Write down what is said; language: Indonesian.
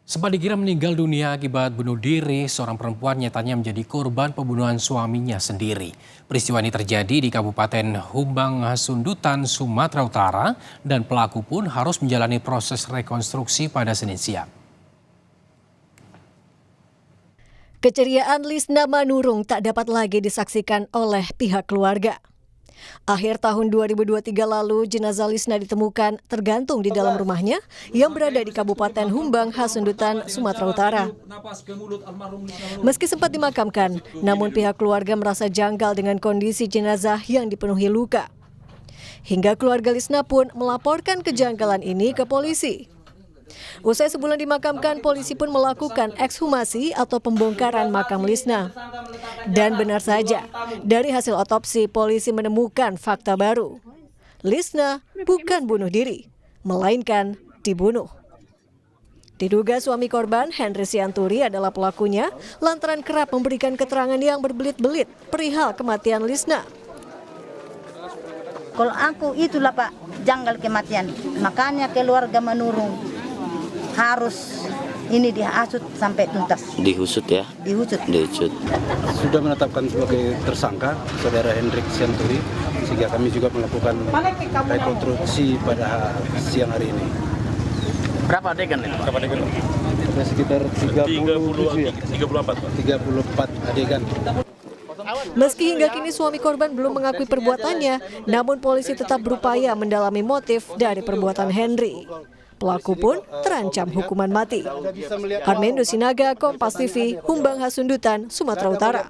Sempat dikira meninggal dunia akibat bunuh diri, seorang perempuan nyatanya menjadi korban pembunuhan suaminya sendiri. Peristiwa ini terjadi di Kabupaten Humbang Hasundutan, Sumatera Utara, dan pelaku pun harus menjalani proses rekonstruksi pada Senin siang. Keceriaan Lisna Manurung tak dapat lagi disaksikan oleh pihak keluarga. Akhir tahun 2023 lalu, jenazah Lisna ditemukan tergantung di dalam rumahnya yang berada di Kabupaten Humbang Hasundutan, Sumatera Utara. Meski sempat dimakamkan, namun pihak keluarga merasa janggal dengan kondisi jenazah yang dipenuhi luka. Hingga keluarga Lisna pun melaporkan kejanggalan ini ke polisi. Usai sebulan dimakamkan, polisi pun melakukan ekshumasi atau pembongkaran makam Lisna. Dan benar saja, dari hasil otopsi polisi menemukan fakta baru. Lisna bukan bunuh diri, melainkan dibunuh. Diduga suami korban, Henry Sianturi, adalah pelakunya lantaran kerap memberikan keterangan yang berbelit-belit perihal kematian Lisna. Kalau aku itulah Pak, janggal kematian. Makanya keluarga Manurung harus ini dihasut sampai tuntas. Dihusut ya? Dihusut. Sudah menetapkan sebagai tersangka saudara Henry Sianturi, sehingga kami juga melakukan rekonstruksi pada siang hari ini. Berapa adegan ini? Ada sekitar 34 adegan. Meski hingga kini suami korban belum mengakui perbuatannya, namun polisi tetap berupaya mendalami motif dari perbuatan Henry. Pelaku pun terancam hukuman mati. Armendo Sinaga, Kompas TV, Humbang Hasundutan, Sumatera Utara.